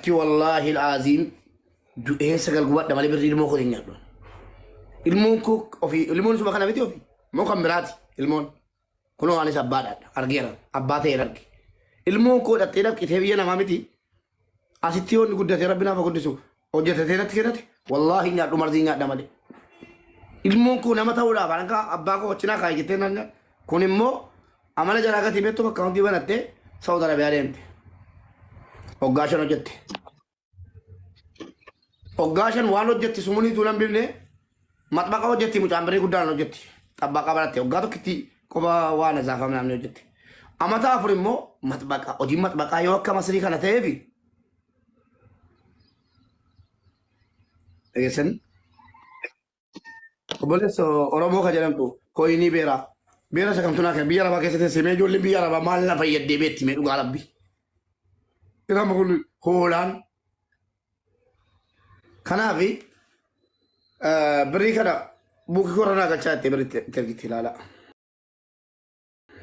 والله العظيم إيه سجل جوات ده مالي بري المو خدين يا دون المون كوك أو في المون سو مكان أبيتي أو في مو كم براتي المون كلهم على سبادة أرجينا أباتي أرجي المون كود أتيرا كتير أنا ما متي أسيتيون نقول ده ربنا فقدسو أوجت أتيرا كده والله إني أدو مرزين يا دمالي المون كون أما تقولا بانكا أباكو وشنا كاي كتير كون إمو أمانة جراكا تيمتو بكاون تيبان أتى سعودة عربية Oggaashan hojjette. Oggaashan waan hojjetti sumuunii tuulan bifne maxbaqa hojjetti mucaan barii guddaan hojjetti. Xabbaqaa baratte oggaa tokkitti qofa waan azaafame namni hojjetti. Amata afur immoo maxbaqa hojiin maxbaqaa yoo akka masrii kana ta'eefi. Dhageessan obboleessa Oromoo ka jedhamtu kooyinii beeraa. Beera sakamtunaa kan biyya arabaa keessatti seemee ijoolleen biyya arabaa maal na fayyadee beetti mee dhugaa rabbi. Kita mau Holland, kanafi beri kada buki corona kacau beri tergiti lala,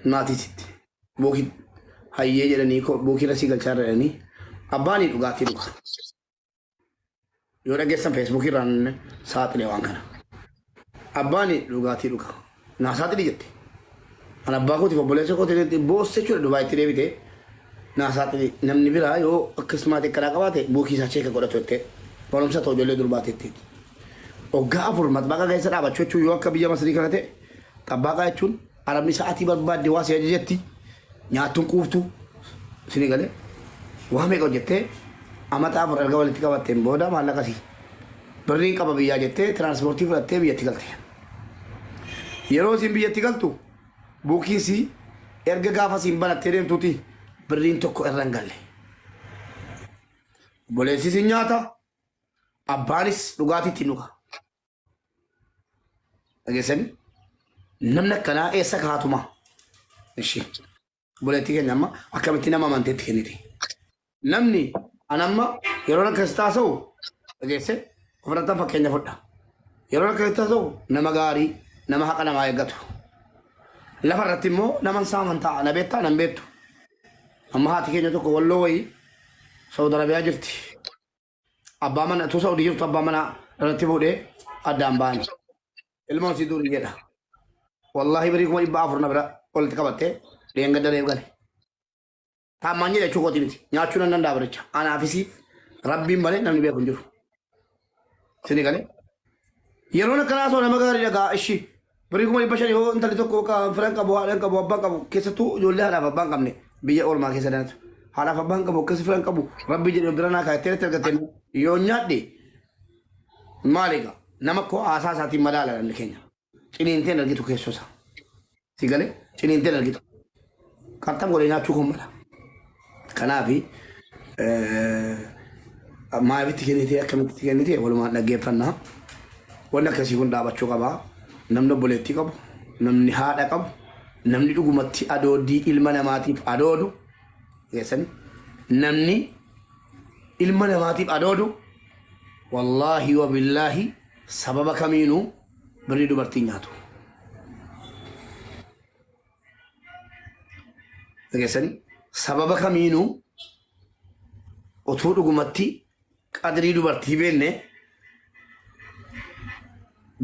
nati citi buki haye jadi ni ko buki nasi kacau ni, abani tu gati tu, yora gesam Facebook ran saat lewang kana, abani tu gati tu, na saat ni jeti, anak baku tiba boleh sekolah tiba bos secur Dubai tiba bite. Naasati namni biraa yoo akkasumaatti karaa qabaate buukii isaa cheeka godhatu barumsa ta'u ijoollee durbaateetti. Waggaa afur maxbaqa keessa dhaabachuu jechuun yoo akka biyya Masrii kana ta'e xabbaaqa jechuun arabni sa'aatii barbaadde waa si ajajetti nyaattuun quuftu sini galee waa meeqa hojjettee amata afur erga walitti qabatteen booda maallaqa si birriin qaba biyyaa jettee tiraanspoortii fudhattee biyyatti galte. Yeroo isin biyyatti galtu buukiin si erga gaafa siin banattee deemtuuti. Beriin tokko irraan galle. Boleessis nyaata abbaanis dhugaatiitti dhuga. Dhageessanii namni akkanaa eessa kaatuma. Ishee boleettii keenya amma akkamitti nama amanteetti kennite. Namni anamma yeroo akkas taasa'u dhageesse ofirrattan fakkeenya fudha. Yeroo akkas taasa'u nama gaarii nama haqa namaa eeggatu. Lafa irratti immoo nama saaman ta'a na beektaa nan beektu. Amma haati keenya tokko walloo wayii Saudi Arabiyaa jirti. Abbaa mana tu Saudi jirtu abbaa mana irratti fuudhee addaan ba'ani. Ilmoon si durii jedha. Wallahi barii kuma dhibba afur na bira walitti qabattee dheenga daree gale. Taammaan jedha jechuu kooti miti. Nyaachuu nan danda'a baricha. Anaafisiif rabbiin malee namni beeku hin jiru. Sini galee. Yeroon akkanaa soo nama gaarii dhagaa ishii. Barii kuma dhibba shanii yoo intalli tokko firan qabu haadhaan qabu abbaan qabu keessattuu ijoollee haadhaaf abbaan qabne. Biyya ormaa keessa danatu haadhaaf abbaan qabu akkasii filan qabu rabbi jedhu bira naa kaayattee argateen yoo nyaadhe maaliiga nama koo haasaa isaatiin madaala dhalli keenya ciniinteen argitu keessosa si galee ciniinteen argitu qarxam godhee nyaachuu kun mala kanaafi maafitti kennitee akkamitti kennitee walumaan dhaggeeffannaa wanni akkasii kun dhaabachuu qabaa namni obboleettii qabu namni haadha qabu. Namni dhugumatti adoodii ilma namaatiif adoodu geessani namni ilma namaatiif adoodu wallaahi wa billaahi sababa kamiinuu birrii dubartii nyaatu. Geessani sababa kamiinuu utuu dhugumatti qadrii dubartii beenne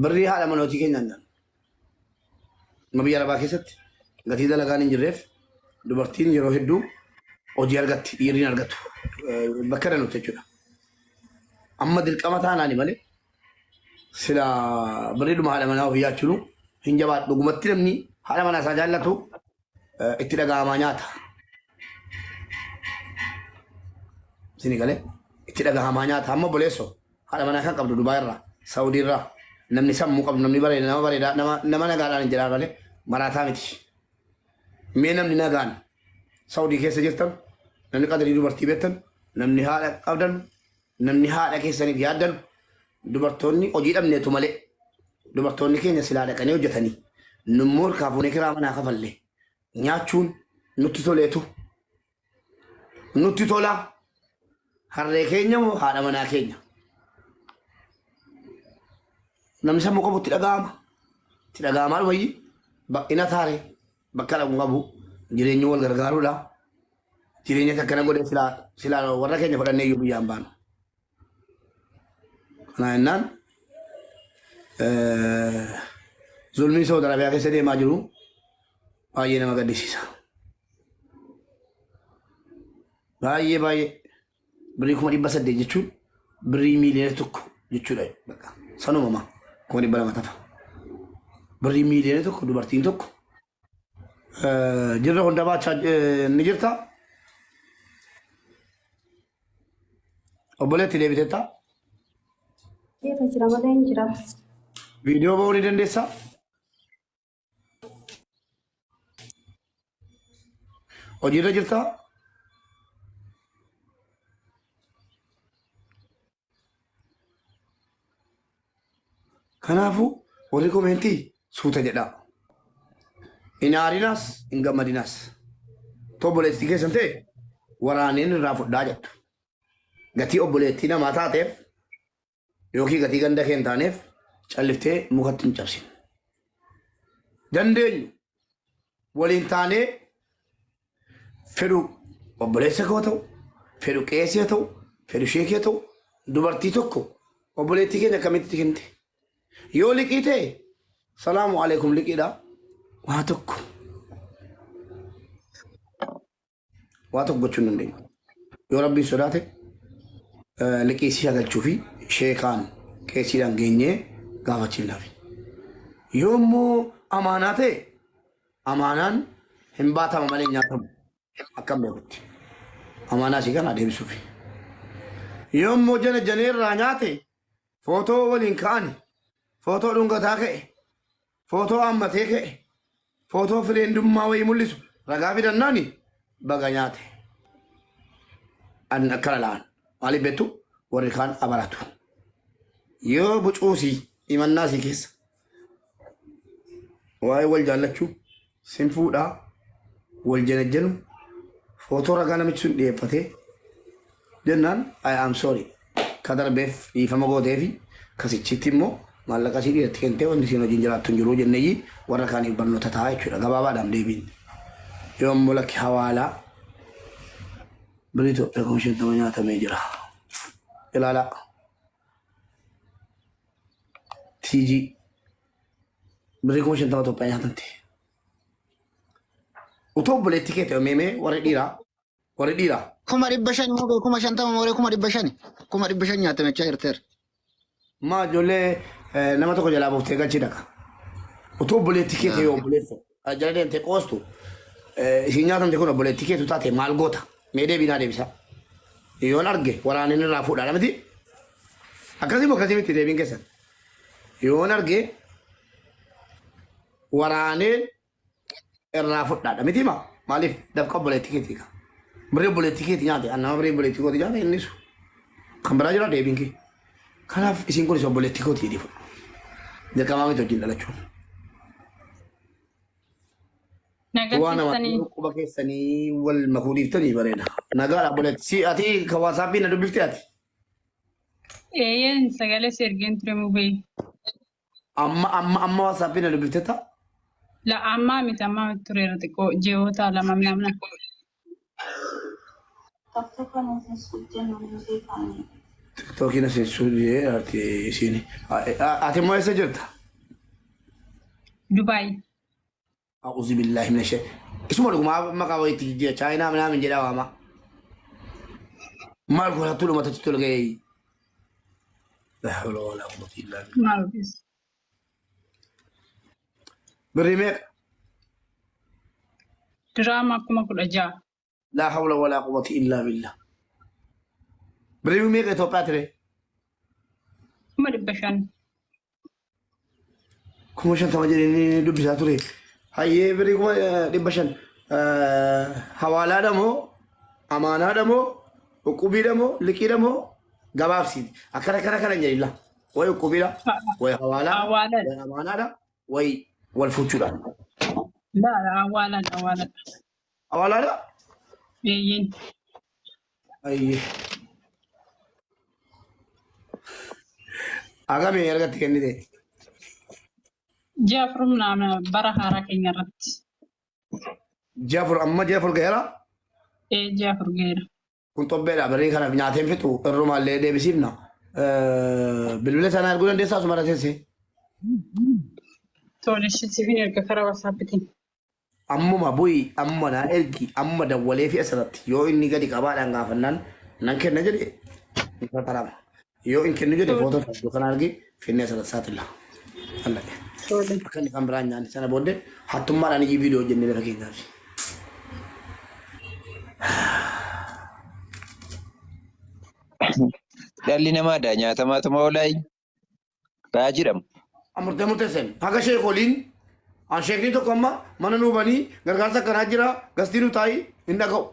birrii haadha manootii keenyaan nyaannu. Biyya arabaa keessatti gatii dalagaan hin jirreef dubartiin yeroo hedduu hojii argatti dhiirriin argatu bakka dhaluutti jechuudha. Amma dirqama taanaani malee sila bareeduma haadha manaa ofii nyaachuun hin jabaadhu. Dhugumatti namni haadha manaa isaa jaallatu itti dhaga'amaa nyaata. Sini galee itti dhaga'amaa nyaata. Amma boleessoo haadha manaa kan qabdu Dubaay irraa Saawudii irraa namni sammuu qabdu namni bareeda nama nagaadhaan hin jedhaan malee maraataa miti. Mee namni nagaan Saawudii keessa jirtan namni qadarii dubartii beektan namni haadha qabdan namni haadha keessaniif yaaddan dubartoonni hojii dhabneetu malee dubartoonni keenya silaa dhaqanii hojjetanii nummoo kaafuunee kiraa manaa kafallee nyaachuun nutti toleetu nutti tola harree keenya moo haadha manaa keenya namni sammuu qabu itti dhaga'amaa dhumayyi baqqina taare bakka dhabu qabu jireenyi wal gargaaruudha jireenya takkana godhe silaa warra keenya fudhannee iyyuu biyyaan baanu. Kana jennaan zulmii Saudi Arabiyaa keessa deemaa jiru baay'ee nama gaddisiisa. Baay'ee birrii 800 jechuun birrii miiliyoona tokko jechuudha. Sanuma 200 tafa. Birrii miiliyoona tokko dubartiin tokko jirra hunda baachaa ni jirta. Obboleetti deebitetta? Jira malee hin jira. Viidiyoo ba'uu ni dandeessaa? Hojiirra jirtaa? Kanaafuu warri koomeentii suuta jedha. Hin aarinaas hin gammadinaas. Obboleettii keessan ta'e waraaneen irraa fudhaa jettu. Gatii obboleettii namaa taateef yookiin gatii ganda kee hin taaneef calliftee mukatti hin cabsin. Dandeenyu waliin taanee fedhu obboleessa koo ta'u, fedhu qeesii ta'u, fedhu sheekii ta'u, dubartii tokko obboleettii keenya akkamitti kennite? Yoo liqii ta'e salaamu alaikum liqiidha waa tokko gochuu hin dandeenyu. Yoo rabbiin sodaate liqii si galchuu fi sheekaan qeesiidhaan geenyee gaafachiifnaaf. Yoo immoo amaanaa ta'e amaanaan hin baatama malee nyaatamu akkam beekutti. Amaanaa si kana deebisuuf. Yoo immoo janeerraa nyaate footoo waliin ka'ani. Footoo dhungataa ka'e, footoo hammatee ka'e, footoo fireendummaa wayii mul'isu ragaa fidannaani baga nyaate. An akkana la'an maaliif beektu warri kaan abaratu. Yoo bucuusii himannaa sii keessa waa'ee wal jaallachuu sin fuudhaa wal janajjanu footoo ragaa namichi sun dhiyeeffatee jennaan I am sorry ka darbeef dhiifama gooteefi kasichitti immoo maallaqa si dhiirratti kentee wanti siin hojiin jiraattu hin jiru jennee warra kaaniif barnoota ta'a jechuudha. Gabaabaadhaan deebiin. Yoo immoo lakki hawaalaa birrii Itoophiyaa kuma 50 nyaatamee jira. Ilaalaa. TG birrii kuma 50 Itoophiyaa nyaatamte. Utoo obboleettii kee ta'e meemee warri dhiiraa. Kuma 500 moo kuma 50 moo kuma 500 nyaatamechaa jirteera. Ma ijoollee nama tokko jalaa buuftee galchi dhaqa. Utoo obboleettii kee ta'e obboleessa jala deemtee qoostu isin nyaatamte kun obboleettii keetu taate maal goota? Mee deebiinaa deebisa. Yoon arge waraaneen irraa fuudhaadha miti. Akkasii miti deebiin keessan. Yoon arge waraaneen irraa fuudhaadha miti ma maaliif dafqa obboleettii keetii ka. Birrii obboleettii keetii nyaate annama birrii obboleettii kooti nyaate innisu. Kan biraa jira deebiin kee. Kanaaf isin kun obboleettii kooti jedhi fuudha. Dirqamaa miti wajjin dhalachuun. Quba keessanii wal makuu dhiiftanii bareeda. Nagaadha obboleettii. Si ati ka waasaappii na dubbiftee ati? Sagalee sergeen ture mubee. Amma waasaappii na dubbiftee La amma miti tureera xiqqoo ji'oota lama namna. TikTokiin asinsuu ati isiin. Ati immoo eessa jirta? Dubaay. A'uuzu billaahi mina shee. Isuma dhugumaa maqaa wayiitti jijjiira chaayinaa minaamin jedhaa waama. Maal godhattuu dhumatatti tola ga'ee? La hawla wala quwwata illaa billah. Maal ofis. Birrii meeqa? Diraama 16,000. La hawla wala quwwata illaa billah. Birrii meeqa Itoophiyaa ture? 500. 50 jedhanii dubbisaa ture. Hayyee birrii 500. Hawaalaadha moo amaanaadha moo uqubiidha moo liqiidha moo gabaabsiiti. Akkana hin jedhilla. Way uqubiidha, way hawaalaadha, way amaanaadha, way wal fuuchuudhaan. La hawaalaadha. Hawaalaadha? Eeyyin. Hayyee. Agamee argatti kennite. Jaafur naamna bara haaraa keenya irratti. Jaafur amma Jaafur gaheera? Ji'a furgeera. Kun xobbeedha barree kanaaf nyaateen fixu irrumaallee deebisiifna. Bilbila sanaa arguu dandeessaa asuma rateessee. Tole siifin erga karaa wasaappitiin. Ammuma bu'ii amma naa ergi amma dawwalee fi asirratti yoo inni gadi qabaadhaan gaafannaan nan kenna jedhe ni fatarama. Yoo hin kennu jedhe footoo isaa kan argi finnee asirratti saatilla. Allaqe. Tole. Akka inni kan biraan nyaanni sana booddee hattummaadhaan ijji viidiyoo hojjennee lafa keenyaaf. Dhalli namaadha nyaatamaatuma oolaayi. Ba'aa jedhamu. Amurtee murteessan haga sheekoliin an sheekni tokko amma mana nuubanii gargaarsa akkanaa jira gastii nu taa'ii hin dhaga'u.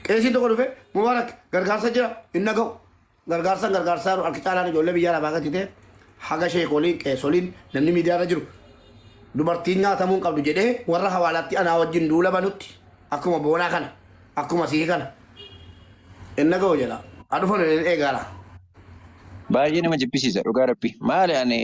Qeesiin tokko dhufe mubaarak gargaarsa jira hin dhaga'u. Gargaarsa harki caalaan ijoollee biyyaa lafaa gati ta'e haga sheekoliin qeesoliin namni miidiyaarra jiru dubartiin nyaatamuu hin qabdu jedhee warra hawaalaatti anaa wajjin duula banutti akkuma boonaa kana akkuma sii kana hin dhaga'u jedha. Adufan eegaala. Baay'ee nama jibbisiisa dhugaa rabbi. Maali ani